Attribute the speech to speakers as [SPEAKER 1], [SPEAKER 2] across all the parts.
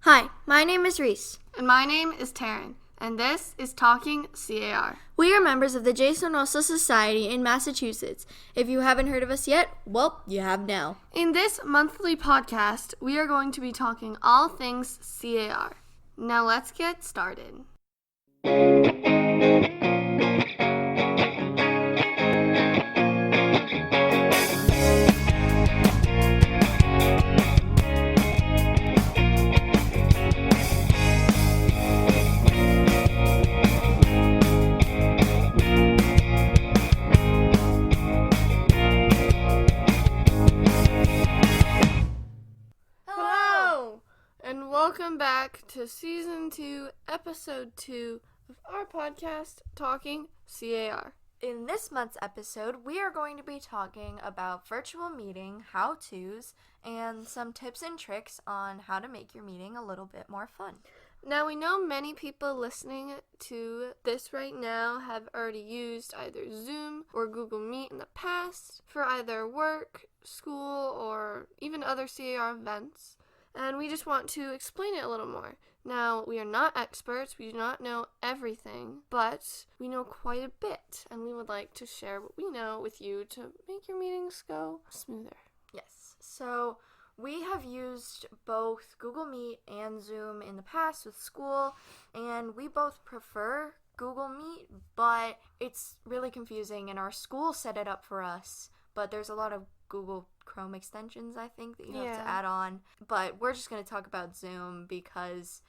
[SPEAKER 1] Hi, my name is Reese.
[SPEAKER 2] And my name is Taryn, and this is Talking CAR.
[SPEAKER 1] We are members of the Jason Russell Society in Massachusetts. If you haven't heard of us yet, well, you have now.
[SPEAKER 2] In this monthly podcast, we are going to be talking all things CAR. Now let's get started. Hello, and welcome back to Season 2, Episode 2 of our podcast, Talking CAR.
[SPEAKER 1] In this month's episode, we are going to be talking about virtual meeting how-tos and some tips and tricks on how to make your meeting a little bit more fun.
[SPEAKER 2] Now, we know many people listening to this right now have already used either Zoom or Google Meet in the past for either work, school, or even other CAR events, and we just want to explain it a little more. Now, we are not experts, we do not know everything, but we know quite a bit, and we would like to share what we know with you to make your meetings go smoother.
[SPEAKER 1] Yes, so we have used both Google Meet and Zoom in the past with school, and we both prefer Google Meet, but it's really confusing, and our school set it up for us, but there's a lot of Google Chrome extensions, I think, that you have to add on, but we're just going to talk about Zoom because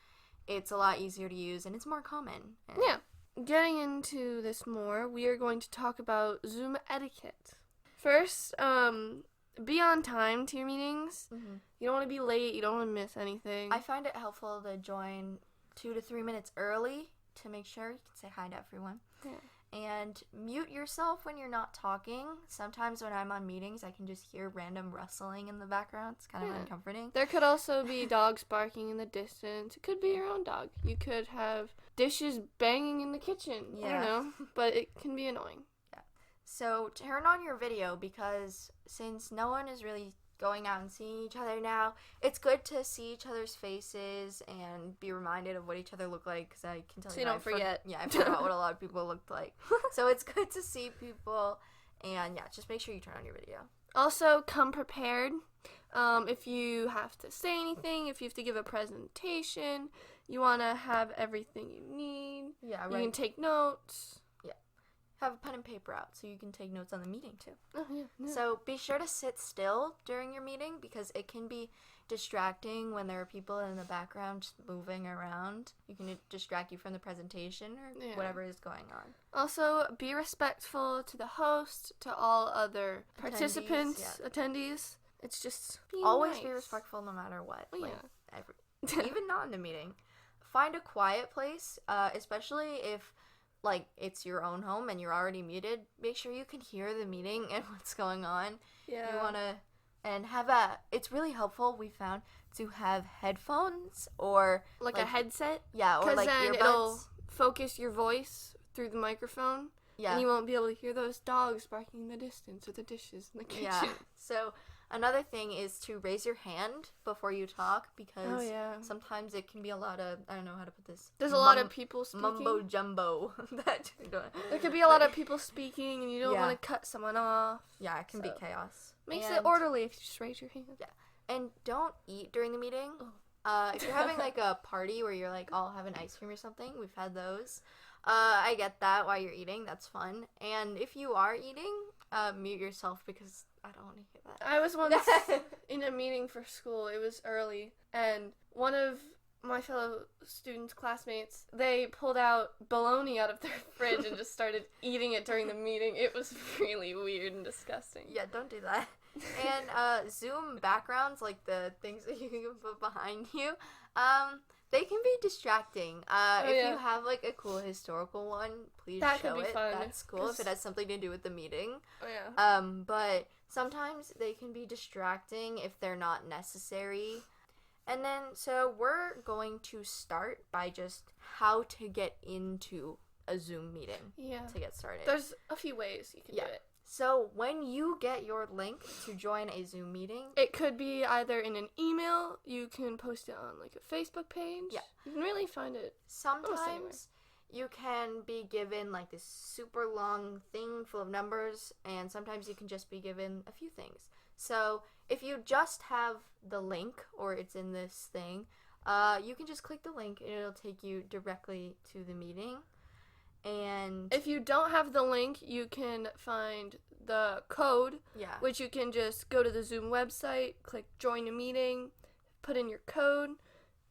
[SPEAKER 1] it's a lot easier to use, and it's more common.
[SPEAKER 2] Yeah. Getting into this more, we are going to talk about Zoom etiquette. First, be on time to your meetings.
[SPEAKER 1] Mm-hmm.
[SPEAKER 2] You don't want to be late. You don't want to miss anything.
[SPEAKER 1] I find it helpful to join 2 to 3 minutes early to make sure you can say hi to everyone.
[SPEAKER 2] Yeah.
[SPEAKER 1] And mute yourself when you're not talking. Sometimes when I'm on meetings, I can just hear random rustling in the background. It's kind of uncomforting.
[SPEAKER 2] There could also be dogs barking in the distance. It could be your own dog. You could have dishes banging in the kitchen.
[SPEAKER 1] Yeah.
[SPEAKER 2] I don't know, but it can be annoying.
[SPEAKER 1] So turn on your video because since no one is really going out and seeing each other now, it's good to see each other's faces and be reminded of what each other look like, because I can tell
[SPEAKER 2] So you don't forget.
[SPEAKER 1] I forgot what a lot of people looked like. So it's good to see people, and just make sure you turn on your video.
[SPEAKER 2] Also, come prepared. If you have to say anything, if you have to give a presentation, you want to have everything you need.
[SPEAKER 1] Yeah,
[SPEAKER 2] right. You can take notes.
[SPEAKER 1] Have a pen and paper out so you can take notes on the meeting too.
[SPEAKER 2] Oh, yeah.
[SPEAKER 1] So be sure to sit still during your meeting because it can be distracting when there are people in the background just moving around. You can distract you from the presentation or whatever is going on.
[SPEAKER 2] Also, be respectful to the host, to all other participants, attendees. It's just
[SPEAKER 1] always
[SPEAKER 2] nice.
[SPEAKER 1] Be respectful no matter what.
[SPEAKER 2] Oh,
[SPEAKER 1] even not in a meeting. Find a quiet place, especially if it's your own home and you're already muted. Make sure you can hear the meeting and what's going on.
[SPEAKER 2] Yeah.
[SPEAKER 1] You want to, and it's really helpful, we found, to have headphones or
[SPEAKER 2] a headset.
[SPEAKER 1] Yeah, or
[SPEAKER 2] then
[SPEAKER 1] earbuds.
[SPEAKER 2] It'll focus your voice through the microphone.
[SPEAKER 1] Yeah.
[SPEAKER 2] And you won't be able to hear those dogs barking in the distance or the dishes in the kitchen.
[SPEAKER 1] Yeah. So another thing is to raise your hand before you talk because sometimes it can be a lot of, I don't know how to put this.
[SPEAKER 2] There's a lot of people speaking.
[SPEAKER 1] Mumbo jumbo.
[SPEAKER 2] There could be a lot of people speaking and you don't want to cut someone off.
[SPEAKER 1] Yeah, it can be chaos.
[SPEAKER 2] Makes it orderly if you just raise your hand.
[SPEAKER 1] Yeah. And don't eat during the meeting. If you're having a party where you're all having ice cream or something, we've had those. I get that while you're eating. That's fun. And if you are eating, mute yourself because I don't want to hear that.
[SPEAKER 2] I was once in a meeting for school. It was early. And one of my fellow students, classmates, they pulled out bologna out of their fridge and just started eating it during the meeting. It was really weird and disgusting.
[SPEAKER 1] Yeah, don't do that. And Zoom backgrounds, the things that you can put behind you, they can be distracting. If you have a cool historical one, please show it.
[SPEAKER 2] Fun.
[SPEAKER 1] That's cool if it has something to do with the meeting.
[SPEAKER 2] Oh yeah.
[SPEAKER 1] But sometimes they can be distracting if they're not necessary. And then so we're going to start by just how to get into a Zoom meeting.
[SPEAKER 2] Yeah.
[SPEAKER 1] To get started.
[SPEAKER 2] There's a few ways you can do it.
[SPEAKER 1] So when you get your link to join a Zoom meeting,
[SPEAKER 2] It could be either in an email, you can post it on like a Facebook page.
[SPEAKER 1] Yeah.
[SPEAKER 2] You can really find it.
[SPEAKER 1] sometimes you can be given like this super long thing full of numbers, and sometimes you can just be given a few things. So if you just have the link, or it's in this thing, you can just click the link and it'll take you directly to the meeting. And
[SPEAKER 2] If you don't have the link, you can find the code,
[SPEAKER 1] yeah,
[SPEAKER 2] which you can just go to the Zoom website, click join a meeting, put in your code,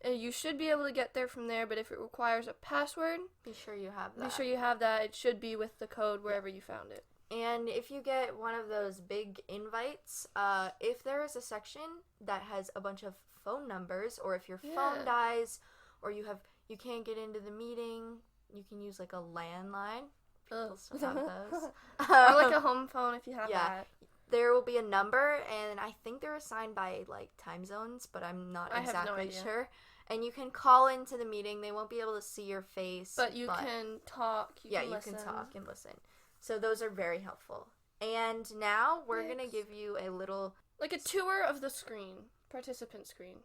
[SPEAKER 2] and you should be able to get there from there. But if it requires a password,
[SPEAKER 1] be sure you have that.
[SPEAKER 2] be sure you have that. It should be with the code wherever you found it.
[SPEAKER 1] And if you get one of those big invites, if there is a section that has a bunch of phone numbers, or if your phone
[SPEAKER 2] Yeah.
[SPEAKER 1] dies, or you can't get into the meeting, you can use like a landline. People still have those.
[SPEAKER 2] Or like a home phone if you have
[SPEAKER 1] Yeah.
[SPEAKER 2] that.
[SPEAKER 1] There will be a number, and I think they're assigned by like time zones, but I'm not
[SPEAKER 2] I have no
[SPEAKER 1] exactly
[SPEAKER 2] idea.
[SPEAKER 1] sure. And you can call into the meeting. They won't be able to see your face,
[SPEAKER 2] But you can talk. You can
[SPEAKER 1] you
[SPEAKER 2] listen.
[SPEAKER 1] can talk and listen. So those are very helpful. And now we're
[SPEAKER 2] Yes.
[SPEAKER 1] gonna give you a little,
[SPEAKER 2] Like a tour of the screen, participant screen.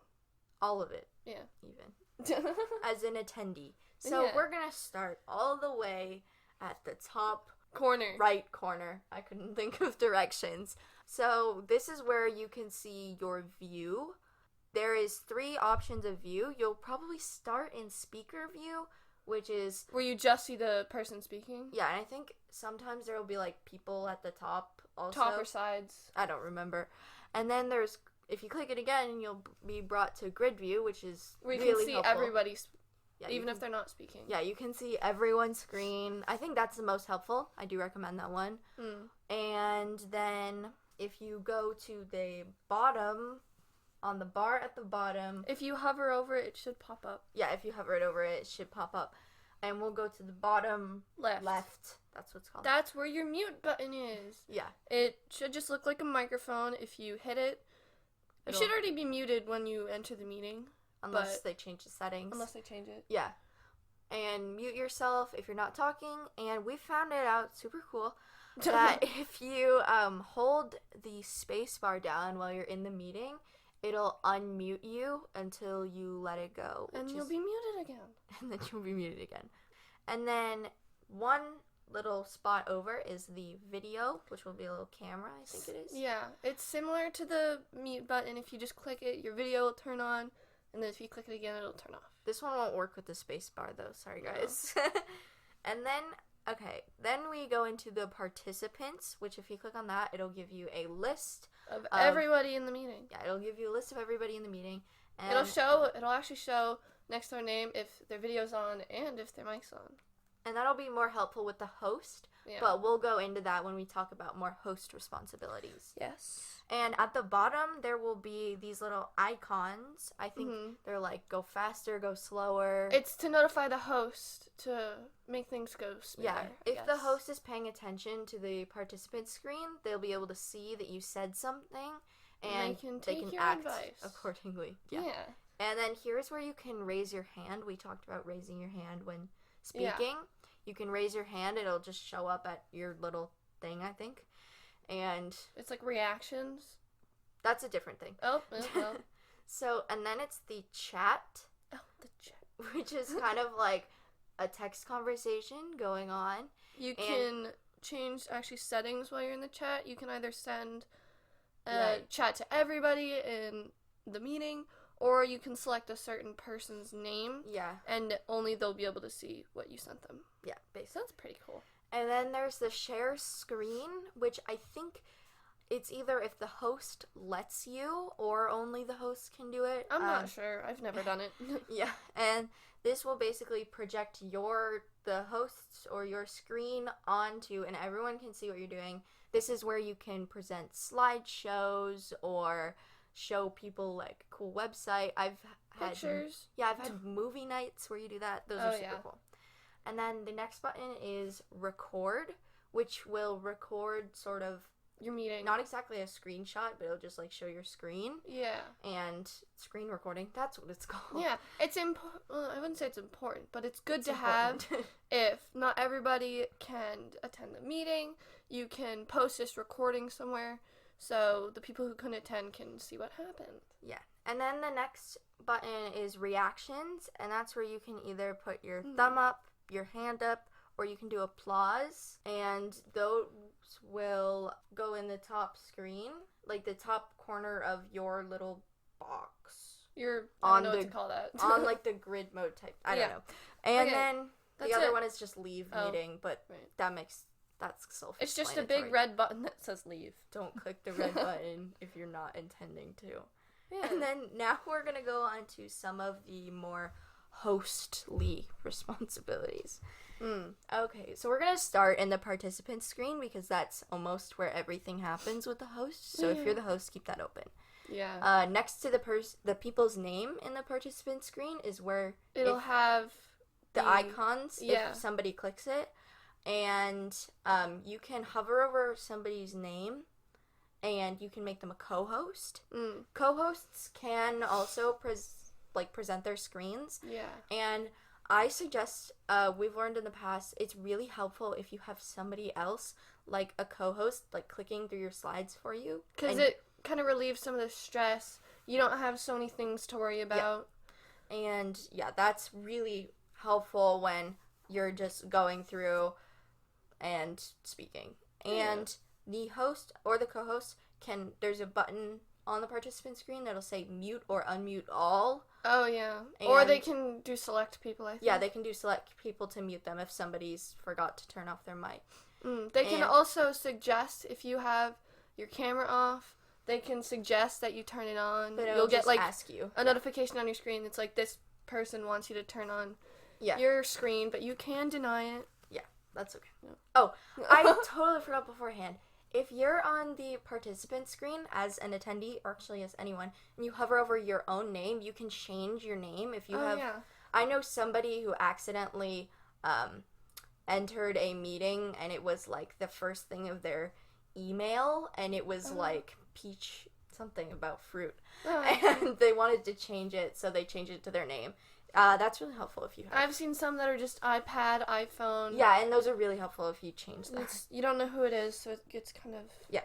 [SPEAKER 1] all of it,
[SPEAKER 2] Yeah.
[SPEAKER 1] even as an attendee. So
[SPEAKER 2] Yeah.
[SPEAKER 1] we're gonna start all the way at the top
[SPEAKER 2] Corner.
[SPEAKER 1] right corner. I couldn't think of directions. So this is where you can see your view. There is 3 options of view. You'll probably start in speaker view, which is,
[SPEAKER 2] Where you just see the person speaking.
[SPEAKER 1] yeah, and I think sometimes there will be like people at the top also.
[SPEAKER 2] Top or sides.
[SPEAKER 1] I don't remember. And then there's, if you click it again, you'll be brought to grid view, which is
[SPEAKER 2] Where you
[SPEAKER 1] really
[SPEAKER 2] can see
[SPEAKER 1] helpful.
[SPEAKER 2] everybody,
[SPEAKER 1] Yeah, you
[SPEAKER 2] even if
[SPEAKER 1] can-
[SPEAKER 2] they're not speaking.
[SPEAKER 1] Yeah, you can see everyone's screen. I think that's the most helpful. I do recommend that one.
[SPEAKER 2] Mm.
[SPEAKER 1] And then if you go to the bottom, on the bar at the bottom,
[SPEAKER 2] If you hover over it, it should pop up.
[SPEAKER 1] yeah, if you hover it over it should pop up. And we'll go to the bottom left. That's what's called.
[SPEAKER 2] That's where your mute button is.
[SPEAKER 1] Yeah.
[SPEAKER 2] It should just look like a microphone. If you hit it, it
[SPEAKER 1] It'll-
[SPEAKER 2] should already be muted when you enter the meeting,
[SPEAKER 1] Unless
[SPEAKER 2] but-
[SPEAKER 1] they change the settings.
[SPEAKER 2] unless they change it.
[SPEAKER 1] Yeah. And mute yourself if you're not talking. And we found it out super cool that if you hold the space bar down while you're in the meeting, it'll unmute you until you let it go.
[SPEAKER 2] And
[SPEAKER 1] which
[SPEAKER 2] you'll
[SPEAKER 1] is-
[SPEAKER 2] be muted again.
[SPEAKER 1] and then you'll be muted again. And then one little spot over is the video, which will be a little camera, I think it is.
[SPEAKER 2] Yeah, it's similar to the mute button. If you just click it, your video will turn on, and then if you click it again, it'll turn off.
[SPEAKER 1] This one won't work with the space bar though, sorry
[SPEAKER 2] No.
[SPEAKER 1] guys. And then we go into the participants, which if you click on that, it'll give you a list.
[SPEAKER 2] Of everybody in the meeting.
[SPEAKER 1] Yeah, it'll give you a list of everybody in the meeting. And
[SPEAKER 2] It'll actually show next to their name if their video's on and if their mic's on.
[SPEAKER 1] And that'll be more helpful with the host,
[SPEAKER 2] Yeah.
[SPEAKER 1] but we'll go into that when we talk about more host responsibilities.
[SPEAKER 2] Yes.
[SPEAKER 1] And at the bottom, there will be these little icons. I think
[SPEAKER 2] Mhm.
[SPEAKER 1] they're like go faster, go slower.
[SPEAKER 2] It's to notify the host to make things go smoother.
[SPEAKER 1] yeah.
[SPEAKER 2] I
[SPEAKER 1] If the
[SPEAKER 2] guess.
[SPEAKER 1] host is paying attention to the participant screen, they'll be able to see that you said something, and
[SPEAKER 2] they can take your
[SPEAKER 1] act
[SPEAKER 2] advice.
[SPEAKER 1] accordingly.
[SPEAKER 2] Yeah.
[SPEAKER 1] And then here's where you can raise your hand. We talked about raising your hand when speaking. You can raise your hand. It'll just show up at your little thing, I think. And
[SPEAKER 2] It's like reactions.
[SPEAKER 1] that's a different thing.
[SPEAKER 2] Oh, well.
[SPEAKER 1] So, and then it's the chat,
[SPEAKER 2] Oh, the chat.
[SPEAKER 1] which is kind of like a text conversation going on.
[SPEAKER 2] You
[SPEAKER 1] And-
[SPEAKER 2] can change actually settings while you're in the chat. You can either send a
[SPEAKER 1] Right.
[SPEAKER 2] chat to everybody in the meeting, or you can select a certain person's name,
[SPEAKER 1] Yeah,
[SPEAKER 2] and only they'll be able to see what you sent them.
[SPEAKER 1] yeah,
[SPEAKER 2] So
[SPEAKER 1] basically.
[SPEAKER 2] that's pretty cool.
[SPEAKER 1] And then there's the share screen, which I think it's either if the host lets you or only the host can do it.
[SPEAKER 2] I'm not sure. I've never done it.
[SPEAKER 1] Yeah, and this will basically project the host's or your screen onto, and everyone can see what you're doing. This is where you can present slideshows or show people like a cool website. I've had
[SPEAKER 2] Pictures.
[SPEAKER 1] I've had movie nights where you do that. Those
[SPEAKER 2] Oh,
[SPEAKER 1] are super
[SPEAKER 2] yeah.
[SPEAKER 1] cool. And then the next button is record, which will record sort of
[SPEAKER 2] Your meeting.
[SPEAKER 1] not exactly a screenshot, but it'll just like show your screen
[SPEAKER 2] Yeah.
[SPEAKER 1] and screen recording. That's what it's called.
[SPEAKER 2] Yeah. It's important. Well, I wouldn't say it's important, but it's good
[SPEAKER 1] It's
[SPEAKER 2] to have
[SPEAKER 1] important.
[SPEAKER 2] if not everybody can attend the meeting. you can post this recording somewhere so the people who couldn't attend can see what happened.
[SPEAKER 1] Yeah. And then the next button is reactions, and that's where you can either put your thumb up, your hand up, or you can do applause, and those will go in the top screen, like the top corner of your little box.
[SPEAKER 2] I
[SPEAKER 1] on
[SPEAKER 2] don't know
[SPEAKER 1] the
[SPEAKER 2] what to call that.
[SPEAKER 1] on like the grid mode type. I don't
[SPEAKER 2] Yeah.
[SPEAKER 1] know. And
[SPEAKER 2] Okay,
[SPEAKER 1] then the
[SPEAKER 2] that's
[SPEAKER 1] other
[SPEAKER 2] it.
[SPEAKER 1] one is just leave meeting, but
[SPEAKER 2] Right.
[SPEAKER 1] that's self-explanatory.
[SPEAKER 2] It's just a big red button that says leave.
[SPEAKER 1] Don't click the red button if you're not intending to.
[SPEAKER 2] Yeah.
[SPEAKER 1] And then now we're going to go on to some of the more hostly responsibilities. Okay, so we're going to start in the participant screen because that's almost where everything happens with the host. So if you're the host, keep that open.
[SPEAKER 2] Yeah.
[SPEAKER 1] Next to the people's name in the participant screen is where
[SPEAKER 2] It'll have
[SPEAKER 1] the icons
[SPEAKER 2] yeah.
[SPEAKER 1] if somebody clicks it. And you can hover over somebody's name and you can make them a co-host. Co-hosts can also present their screens.
[SPEAKER 2] Yeah.
[SPEAKER 1] And I suggest, we've learned in the past, it's really helpful if you have somebody else, like a co-host, like clicking through your slides for you.
[SPEAKER 2] Because it kind of relieves some of the stress. You don't have so many things to worry about.
[SPEAKER 1] And yeah, that's really helpful when you're just going through and speaking. And the host or the co-host there's a button on the participant screen that'll say mute or unmute all.
[SPEAKER 2] Oh, yeah. Or they can do select people, I think.
[SPEAKER 1] Yeah, they can do select people to mute them if somebody's forgot to turn off their mic.
[SPEAKER 2] They can also suggest, if you have your camera off, they can suggest that you turn it on.
[SPEAKER 1] But
[SPEAKER 2] You'll get, like,
[SPEAKER 1] ask you.
[SPEAKER 2] a notification on your screen that's like, this person wants you to turn on your screen, but you can deny it.
[SPEAKER 1] Yeah, that's okay.
[SPEAKER 2] Yeah.
[SPEAKER 1] Oh, I totally forgot beforehand. If you're on the participant screen as an attendee, or actually as anyone, and you hover over your own name, you can change your name if you have...
[SPEAKER 2] Yeah.
[SPEAKER 1] I know somebody who accidentally entered a meeting, and it was, like, the first thing of their email, and it was, like, peach something about fruit. And they wanted to change it, so they changed it to their name. That's really helpful if you have...
[SPEAKER 2] I've seen some that are just iPad, iPhone.
[SPEAKER 1] Yeah, and those are really helpful if you change that.
[SPEAKER 2] You don't know who it is, so it gets kind of...
[SPEAKER 1] Yeah.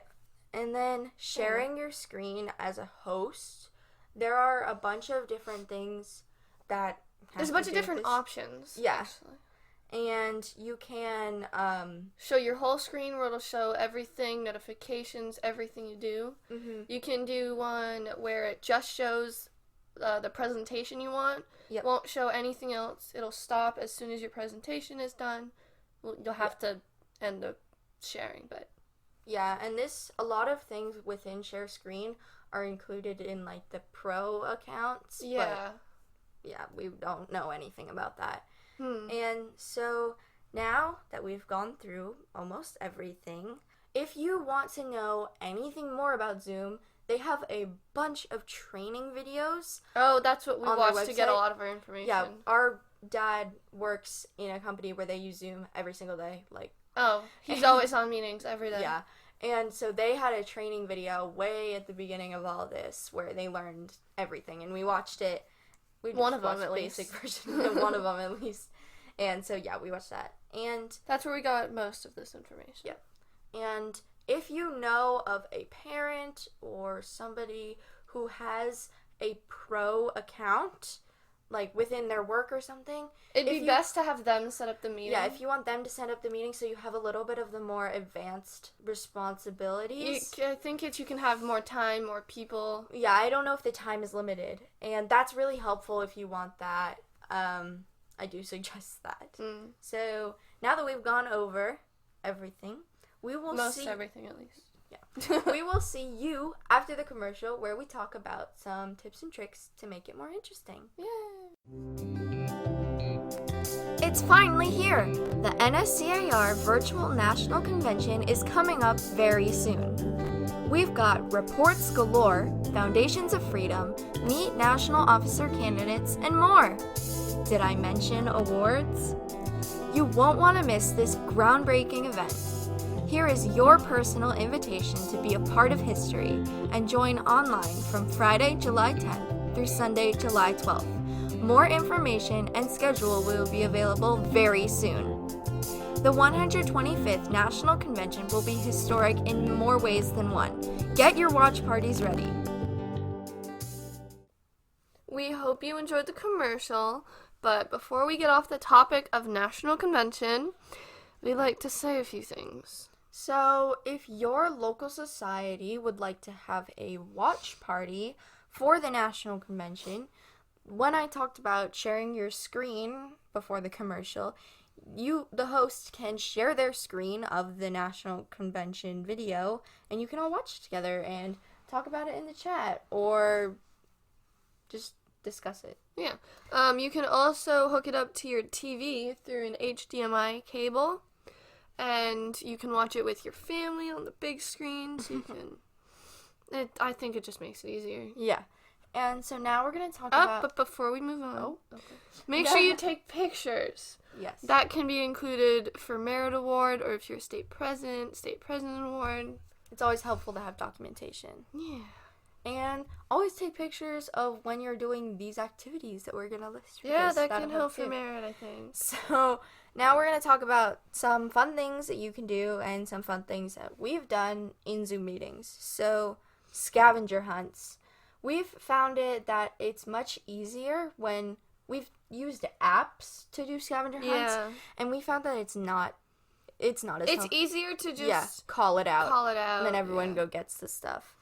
[SPEAKER 1] And then sharing your screen as a host, there are a bunch of different things that
[SPEAKER 2] There's a bunch of different options.
[SPEAKER 1] Yeah.
[SPEAKER 2] Actually.
[SPEAKER 1] And you can...
[SPEAKER 2] show your whole screen where it'll show everything, notifications, everything you do. You can do one where it just shows the presentation you want.
[SPEAKER 1] Yep.
[SPEAKER 2] Won't show anything else. It'll stop as soon as your presentation is done. You'll have to end the sharing, but...
[SPEAKER 1] Yeah, and a lot of things within share screen are included in, like, the pro accounts.
[SPEAKER 2] Yeah.
[SPEAKER 1] But, yeah, we don't know anything about that. And so now that we've gone through almost everything, if you want to know anything more about Zoom, they have a bunch of training videos.
[SPEAKER 2] Oh, that's what we
[SPEAKER 1] on their
[SPEAKER 2] watch to get a
[SPEAKER 1] website.
[SPEAKER 2] lot of our information.
[SPEAKER 1] Yeah, our dad works in a company where they use Zoom every single day. Like,
[SPEAKER 2] oh, he's always on meetings every day.
[SPEAKER 1] yeah. And so they had a training video way at the beginning of all this where they learned everything. And we watched it.
[SPEAKER 2] One of them, at
[SPEAKER 1] basic
[SPEAKER 2] least.
[SPEAKER 1] version. One of them, at least. And so, yeah, we watched that. And
[SPEAKER 2] that's where we got most of this information.
[SPEAKER 1] Yep. And if you know of a parent or somebody who has a pro account, like within their work or something,
[SPEAKER 2] it'd be best to have them set up the meeting.
[SPEAKER 1] Yeah, if you want them to set up the meeting so you have a little bit of the more advanced responsibilities.
[SPEAKER 2] I think you can have more time, more people.
[SPEAKER 1] Yeah, I don't know if the time is limited. And that's really helpful if you want that. I do suggest that. So, now that we've gone over everything, we will
[SPEAKER 2] Most everything, at least.
[SPEAKER 1] Yeah. We will see you after the commercial where we talk about some tips and tricks to make it more interesting.
[SPEAKER 2] Yeah.
[SPEAKER 1] It's finally here! The NSCAR Virtual National Convention is coming up very soon. We've got reports galore, foundations of freedom, meet national officer candidates, and more. Did I mention awards? You won't want to miss this groundbreaking event. Here is your personal invitation to be a part of history and join online from Friday, July 10th through Sunday, July 12th. More information and schedule will be available very soon. The 125th National Convention will be historic in more ways than one. Get your watch parties ready.
[SPEAKER 2] We hope you enjoyed the commercial, but before we get off the topic of National Convention, we'd like to say a few things.
[SPEAKER 1] So, if your local society would like to have a watch party for the National Convention, when I talked about sharing your screen before the commercial, you, the host, can share their screen of the National Convention video, and you can all watch it together and talk about it in the chat, or just discuss it.
[SPEAKER 2] Yeah. You can also hook it up to your TV through an HDMI cable, and you can watch it with your family on the big screen, so you can... I think it just makes it easier.
[SPEAKER 1] Yeah. And so now we're going to talk about...
[SPEAKER 2] But before we move on,
[SPEAKER 1] Oh,
[SPEAKER 2] make sure you take pictures.
[SPEAKER 1] yes.
[SPEAKER 2] That can be included for Merit Award, or if you're State President Award.
[SPEAKER 1] It's always helpful to have documentation.
[SPEAKER 2] Yeah.
[SPEAKER 1] And always take pictures of when you're doing these activities that we're going to list for
[SPEAKER 2] Yeah,
[SPEAKER 1] this.
[SPEAKER 2] that
[SPEAKER 1] That'll
[SPEAKER 2] can help
[SPEAKER 1] too.
[SPEAKER 2] for Merit, I think.
[SPEAKER 1] So now we're going to talk about some fun things that you can do and some fun things that we've done in Zoom meetings. So scavenger hunts. We've found it that it's much easier when we've used apps to do scavenger hunts.
[SPEAKER 2] Yeah.
[SPEAKER 1] And we found that it's not as
[SPEAKER 2] It's easier to just
[SPEAKER 1] call it out.
[SPEAKER 2] call it out.
[SPEAKER 1] And then everyone
[SPEAKER 2] yeah.
[SPEAKER 1] go gets the stuff.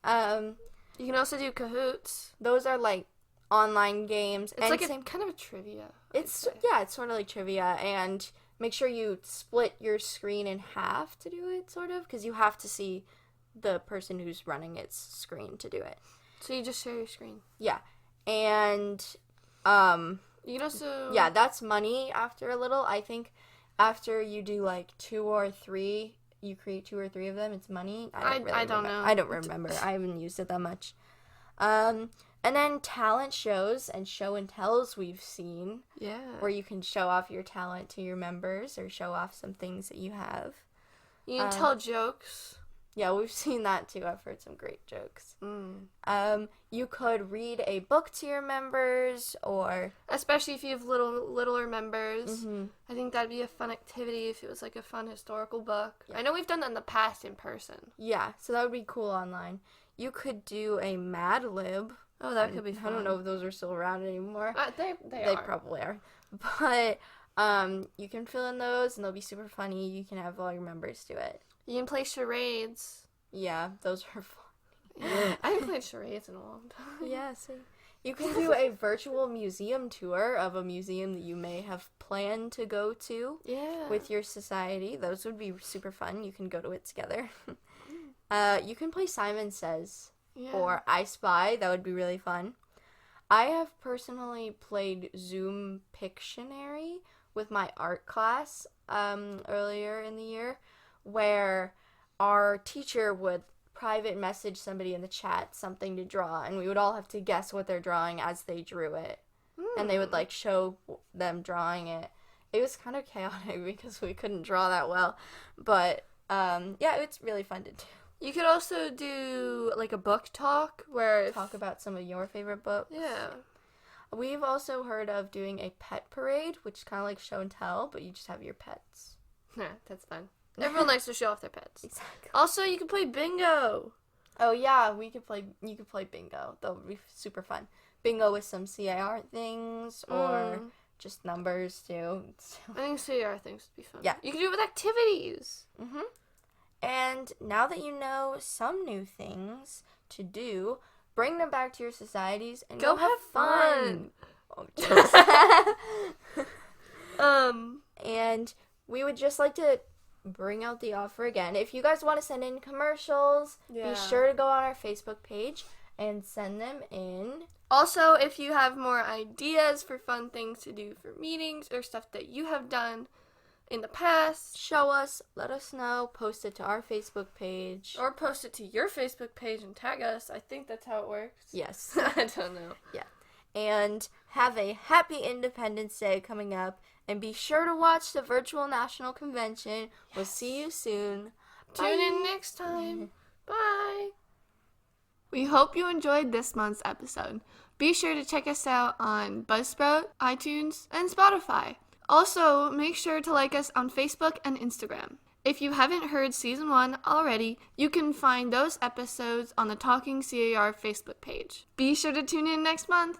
[SPEAKER 2] You can also do Kahoots.
[SPEAKER 1] Those are like online games.
[SPEAKER 2] It's
[SPEAKER 1] and
[SPEAKER 2] like
[SPEAKER 1] same,
[SPEAKER 2] kind of a trivia.
[SPEAKER 1] it's sort of like trivia, and make sure you split your screen in half to do it, sort of, because you have to see the person who's running its screen to do it.
[SPEAKER 2] So you just share your screen.
[SPEAKER 1] Yeah, and
[SPEAKER 2] You can also
[SPEAKER 1] yeah, that's money after a little. I think after you do like 2 or 3, you create 2 or 3 of them, it's money.
[SPEAKER 2] I don't know.
[SPEAKER 1] I don't remember. I haven't used it that much. And then talent shows and show and tells we've seen,
[SPEAKER 2] Yeah.
[SPEAKER 1] where you can show off your talent to your members or show off some things that you have.
[SPEAKER 2] You can tell jokes.
[SPEAKER 1] Yeah, we've seen that too. I've heard some great jokes.
[SPEAKER 2] Mm.
[SPEAKER 1] You could read a book to your members, or
[SPEAKER 2] Especially if you have littler members. I think that'd be a fun activity if it was like a fun historical book.
[SPEAKER 1] Yeah.
[SPEAKER 2] I know we've done that in the past in person.
[SPEAKER 1] yeah, so that would be cool online. You could do a Mad Lib.
[SPEAKER 2] Oh, that could be fun.
[SPEAKER 1] I don't know if those are still around anymore.
[SPEAKER 2] They
[SPEAKER 1] They
[SPEAKER 2] are.
[SPEAKER 1] probably are. But you can fill in those, and they'll be super funny. You can have all your members do it.
[SPEAKER 2] You can play charades.
[SPEAKER 1] Yeah, those are fun.
[SPEAKER 2] Yeah. I haven't played charades in a long time.
[SPEAKER 1] Yeah, so you can do a virtual museum tour of a museum that you may have planned to go to
[SPEAKER 2] Yeah.
[SPEAKER 1] with your society. Those would be super fun. You can go to it together. You can play Simon Says
[SPEAKER 2] yeah.
[SPEAKER 1] or I Spy. That would be really fun. I have personally played Zoom Pictionary with my art class earlier in the year, where our teacher would private message somebody in the chat something to draw, and we would all have to guess what they're drawing as they drew it. And they would like show them drawing it. It was kind of chaotic because we couldn't draw that well, but yeah, it's really fun to do.
[SPEAKER 2] You could also do like a book talk where
[SPEAKER 1] Talk about some of your favorite books.
[SPEAKER 2] Yeah.
[SPEAKER 1] We've also heard of doing a pet parade, which is kind of like show and tell, but you just have your pets.
[SPEAKER 2] Yeah, that's fun. Everyone likes to show off their pets.
[SPEAKER 1] Exactly.
[SPEAKER 2] Also, you can play bingo.
[SPEAKER 1] Oh yeah, you could play bingo. That would be super fun. Bingo with some CIR things or just numbers too.
[SPEAKER 2] I think CR things would be fun.
[SPEAKER 1] Yeah.
[SPEAKER 2] You can do it with activities.
[SPEAKER 1] And now that you know some new things to do, bring them back to your societies and
[SPEAKER 2] Go
[SPEAKER 1] have
[SPEAKER 2] have
[SPEAKER 1] fun. Oh, jokes. And we would just like to bring out the offer again. If you guys want to send in commercials,
[SPEAKER 2] Yeah.
[SPEAKER 1] be sure to go on our Facebook page and send them in.
[SPEAKER 2] Also, if you have more ideas for fun things to do for meetings or stuff that you have done in the past,
[SPEAKER 1] Show us, let us know, post it to our Facebook page.
[SPEAKER 2] or post it to your Facebook page and tag us. I think that's how it works.
[SPEAKER 1] Yes.
[SPEAKER 2] I don't know.
[SPEAKER 1] And have a happy Independence Day coming up. And be sure to watch the virtual national convention. We'll see you soon.
[SPEAKER 2] Tune in next time. Bye. We hope you enjoyed this month's episode. Be sure to check us out on Buzzsprout, iTunes, and Spotify. Also, make sure to like us on Facebook and Instagram. If you haven't heard Season 1 already, you can find those episodes on the Talking CAR Facebook page. Be sure to tune in next month!